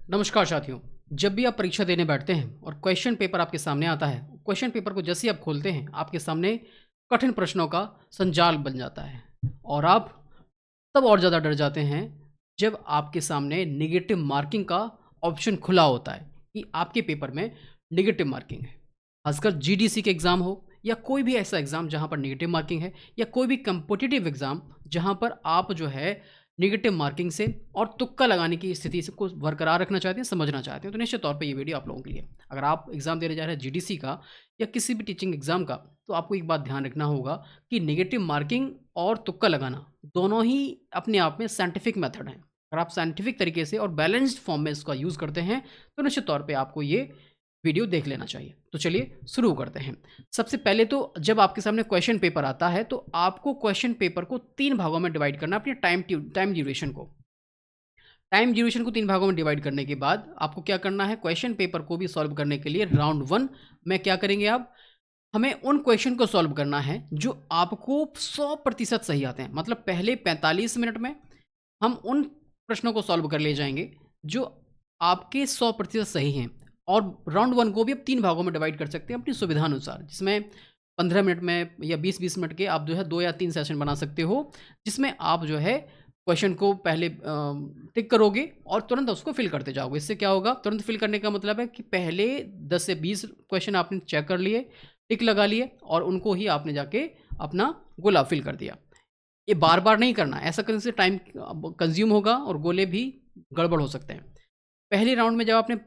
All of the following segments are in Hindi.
नमस्कार साथियों। जब भी आप परीक्षा देने बैठते हैं और क्वेश्चन पेपर आपके सामने आता है, क्वेश्चन पेपर को जैसे ही आप खोलते हैं, आपके सामने कठिन प्रश्नों का संजाल बन जाता है और आप तब और ज़्यादा डर जाते हैं जब आपके सामने नेगेटिव मार्किंग का ऑप्शन खुला होता है कि आपके पेपर में नेगेटिव मार्किंग है। खासकर जीडीसी के एग्ज़ाम हो या कोई भी ऐसा एग्ज़ाम जहाँ पर नेगेटिव मार्किंग है या कोई भी कॉम्पिटिटिव एग्ज़ाम जहाँ पर आप जो है नेगेटिव मार्किंग से और तुक्का लगाने की स्थिति से को बरकरार रखना चाहते हैं, समझना चाहते हैं, तो निश्चित तौर पे ये वीडियो आप लोगों के लिए। अगर आप एग्ज़ाम देने जा रहे हैं जीडीसी का या किसी भी टीचिंग एग्ज़ाम का, तो आपको एक बात ध्यान रखना होगा कि नेगेटिव मार्किंग और तुक्का लगाना दोनों ही अपने आप में साइंटिफिक मेथड हैं। अगर आप साइंटिफिक तरीके से और बैलेंस्ड फॉर्म में इसका यूज़ करते हैं, तो निश्चित तौर पे आपको ये वीडियो देख लेना चाहिए। तो चलिए शुरू करते हैं। सबसे पहले तो जब आपके सामने क्वेश्चन पेपर आता है, तो आपको क्वेश्चन पेपर को 3 भागों में डिवाइड करना है अपने टाइम ड्यूरेशन को। टाइम ड्यूरेशन को 3 भागों में डिवाइड करने के बाद आपको क्या करना है, क्वेश्चन पेपर को भी सॉल्व करने के लिए राउंड 1 में क्या करेंगे आप, हमें उन क्वेश्चन को सॉल्व करना है जो आपको 100% सही आते हैं। मतलब पहले 45 मिनट में हम उन प्रश्नों को सॉल्व कर ले जाएँगे जो आपके 100% सही हैं। और राउंड 1 को भी आप 3 भागों में डिवाइड कर सकते हैं अपनी सुविधानुसार, जिसमें 15 मिनट में या 20-20 मिनट के आप जो है 2 या 3 सेशन बना सकते हो, जिसमें आप जो है क्वेश्चन को पहले टिक करोगे और तुरंत उसको फिल करते जाओगे। इससे क्या होगा, तुरंत फिल करने का मतलब है कि पहले 10 से 20 क्वेश्चन आपने चेक कर लिए, टिक लगा लिए और उनको ही आपने जाके अपना गोला फिल कर दिया। ये बार-बार नहीं करना, ऐसा करने से टाइम कंज़्यूम होगा और गोले भी गड़बड़ हो सकते हैं। पहले राउंड में जब आपने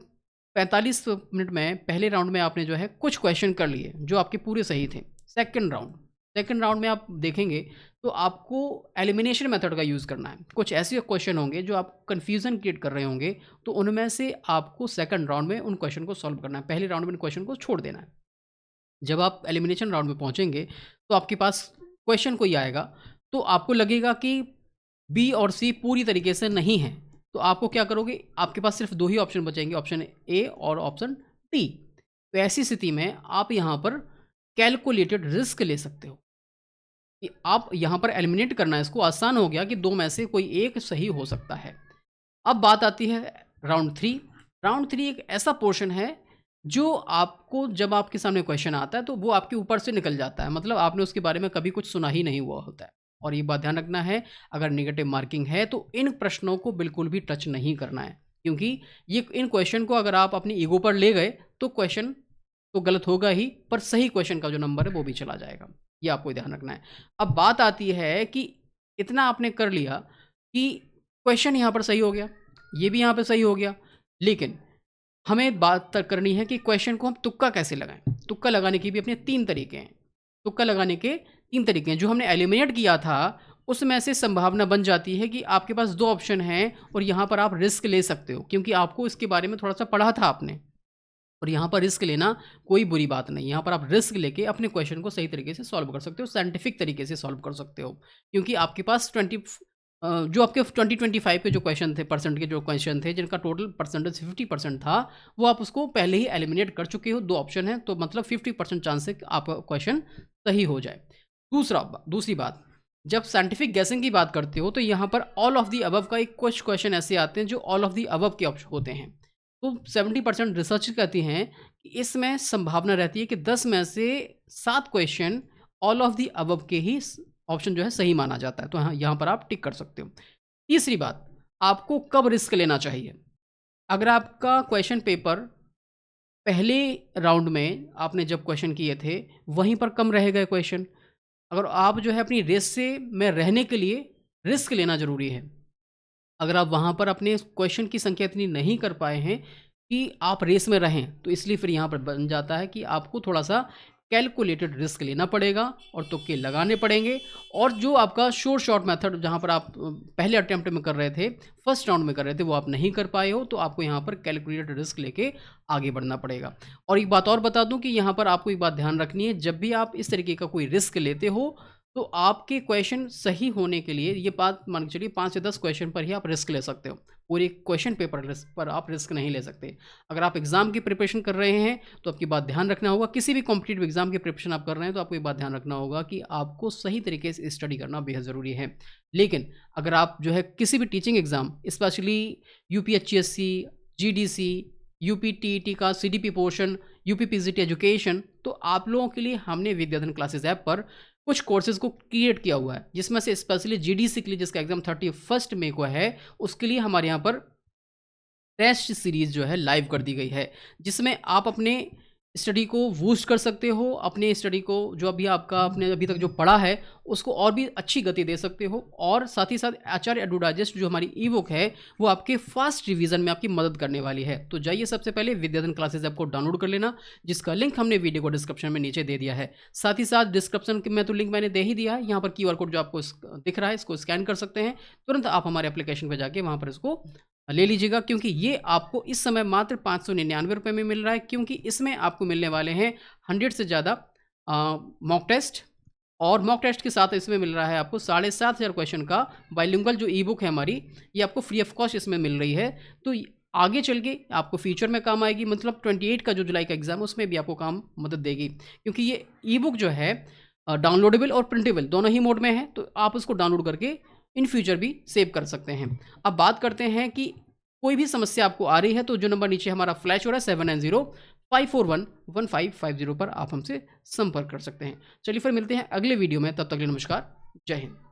45 मिनट में पहले राउंड में आपने जो है कुछ क्वेश्चन कर लिए जो आपके पूरे सही थे। सेकंड राउंड में आप देखेंगे तो आपको एलिमिनेशन मेथड का यूज़ करना है। कुछ ऐसे क्वेश्चन होंगे जो आप कन्फ्यूज़न क्रिएट कर रहे होंगे, तो उनमें से आपको सेकंड राउंड में उन क्वेश्चन को सॉल्व करना है। पहले राउंड में उन क्वेश्चन को छोड़ देना है। जब आप एलिमिनेशन राउंड में पहुँचेंगे, तो आपके पास क्वेश्चन कोई आएगा, तो आपको लगेगा कि बी और सी पूरी तरीके से नहीं है, तो आपको क्या करोगे, आपके पास सिर्फ 2 ही ऑप्शन बचेंगे, ऑप्शन ए और ऑप्शन डी। तो ऐसी स्थिति में आप यहाँ पर कैलकुलेटेड रिस्क ले सकते हो कि आप यहाँ पर एलिमिनेट करना है, इसको आसान हो गया कि 2 में से कोई एक सही हो सकता है। अब बात आती है राउंड 3। राउंड 3 एक ऐसा पोर्शन है जो आपको जब आपके सामने क्वेश्चन आता है तो वो आपके ऊपर से निकल जाता है, मतलब आपने उसके बारे में कभी कुछ सुना ही नहीं हुआ होता है। और ये बात ध्यान रखना है, अगर नेगेटिव मार्किंग है तो इन प्रश्नों को बिल्कुल भी टच नहीं करना है, क्योंकि ये इन क्वेश्चन को अगर आप अपनी ईगो पर ले गए तो क्वेश्चन तो गलत होगा ही, पर सही क्वेश्चन का जो नंबर है वो भी चला जाएगा। ये आपको ध्यान रखना है। अब बात आती है कि इतना आपने कर लिया कि क्वेश्चन यहाँ पर सही हो गया, ये भी यहाँ पे सही हो गया, लेकिन हमें बात तक करनी है कि क्वेश्चन को हम तुक्का कैसे लगाएं। तुक्का लगाने के भी अपने 3 तरीके हैं। तुक्का लगाने के 3 तरीके हैं। जो हमने एलिमिनेट किया था उसमें से संभावना बन जाती है कि आपके पास 2 ऑप्शन हैं और यहाँ पर आप रिस्क ले सकते हो, क्योंकि आपको इसके बारे में थोड़ा सा पढ़ा था आपने। और यहाँ पर रिस्क लेना कोई बुरी बात नहीं। यहाँ पर आप रिस्क लेके अपने क्वेश्चन को सही तरीके से सॉल्व कर सकते हो, साइंटिफिक तरीके से सॉल्व कर सकते हो, क्योंकि आपके पास जो आपके 20-25 के जो क्वेश्चन थे, परसेंट के जो क्वेश्चन थे, जिनका टोटल परसेंटेज 50% था, वो आप उसको पहले ही एलिमिनेट कर चुके हो। 2 ऑप्शन है, तो मतलब 50% चांस है कि आपका क्वेश्चन सही हो जाए। दूसरी बात, जब साइंटिफिक गैसिंग की बात करते हो तो यहाँ पर ऑल ऑफ दी अबव का एक कुछ क्वेश्चन ऐसे आते हैं जो ऑल ऑफ दी अबव के ऑप्शन होते हैं। तो 70% रिसर्च कहती हैं कि इसमें संभावना रहती है कि 10 में से 7 question all of the above के ही ऑप्शन जो है सही माना जाता है, तो हाँ, यहाँ पर आप टिक कर सकते हो। तीसरी बात, आपको कब रिस्क लेना चाहिए। अगर आपका क्वेश्चन पेपर पहले राउंड में आपने जब क्वेश्चन किए थे वहीं पर कम रह गए क्वेश्चन, अगर आप जो है अपनी रेस से में रहने के लिए रिस्क लेना ज़रूरी है। अगर आप वहाँ पर अपने क्वेश्चन की संख्या इतनी नहीं कर पाए हैं कि आप रेस में रहें, तो इसलिए फिर यहाँ पर बन जाता है कि आपको थोड़ा-सा कैलकुलेटेड रिस्क लेना पड़ेगा और तुक्के लगाने पड़ेंगे। और जो आपका श्योर शॉट मेथड जहाँ पर आप पहले अटेम्प्ट में कर रहे थे, फर्स्ट राउंड में कर रहे थे, वो आप नहीं कर पाए हो, तो आपको यहाँ पर कैलकुलेटेड रिस्क लेके आगे बढ़ना पड़ेगा। और एक बात और बता दूँ कि यहाँ पर आपको एक बात ध्यान रखनी है, जब भी आप इस तरीके का कोई रिस्क लेते हो, तो आपके क्वेश्चन सही होने के लिए ये बात मान के चलिए 5 से 10 क्वेश्चन पर ही आप रिस्क ले सकते हो। पूरे क्वेश्चन पेपर पर आप रिस्क नहीं ले सकते। अगर आप एग्ज़ाम की प्रिपरेशन कर रहे हैं तो आपकी बात ध्यान रखना होगा, किसी भी कॉम्पिटिटिव एग्ज़ाम की प्रिपरेशन आप कर रहे हैं तो आपको ये बात ध्यान रखना होगा कि आपको सही तरीके से स्टडी करना बेहद ज़रूरी है। लेकिन अगर आप जो है किसी भी teaching exam, specially UPSC, GDC, UP TET का CDP portion, UP PGT education, तो आप लोगों के लिए हमने विद्याधन क्लासेस ऐप पर कुछ कोर्सेज को क्रिएट किया हुआ है, जिसमें से स्पेशली जीडीसी के लिए जिसका एग्जाम 31 मई को है, उसके लिए हमारे यहाँ पर टेस्ट सीरीज जो है लाइव कर दी गई है, जिसमें आप अपने स्टडी को बूस्ट कर सकते हो, अपने स्टडी को जो अभी आपका आपने अभी तक जो पढ़ा है उसको और भी अच्छी गति दे सकते हो, और साथ ही साथ आचार्य एडु डाइजेस्ट जो हमारी ई बुक है वो आपके फास्ट रिवीजन में आपकी मदद करने वाली है। तो जाइए सबसे पहले विद्याधन क्लासेस ऐप को डाउनलोड कर लेना, जिसका लिंक हमने वीडियो को डिस्क्रिप्शन में नीचे दे दिया है। साथ ही साथ डिस्क्रिप्शन में तो लिंक मैंने दे ही दिया है, यहाँ पर QR कोड जो आपको दिख रहा है इसको स्कैन कर सकते हैं, तुरंत आप हमारे एप्लीकेशन पर जाके वहाँ पर इसको ले लीजिएगा, क्योंकि ये आपको इस समय मात्र 599 रुपये में मिल रहा है, क्योंकि इसमें आपको मिलने वाले हैं 100 से ज़्यादा मॉक टेस्ट, और मॉक टेस्ट के साथ इसमें मिल रहा है आपको 7,500 क्वेश्चन का बाइलिंगुअल जो ई बुक है हमारी, ये आपको फ्री ऑफ कॉस्ट इसमें मिल रही है। तो आगे चल के आपको फ्यूचर में काम आएगी, मतलब 28 का जो जुलाई का एग्जाम उसमें भी आपको काम मदद देगी, क्योंकि ये ई बुक जो है डाउनलोडेबल और प्रिंटेबल दोनों ही मोड में है, तो आप उसको डाउनलोड करके इन फ्यूचर भी सेव कर सकते हैं। अब बात करते हैं कि कोई भी समस्या आपको आ रही है तो जो नंबर नीचे हमारा फ्लैश हो रहा है 7905411550 पर आप हमसे संपर्क कर सकते हैं। चलिए फिर मिलते हैं अगले वीडियो में, तब तक के लिए नमस्कार, जय हिंद।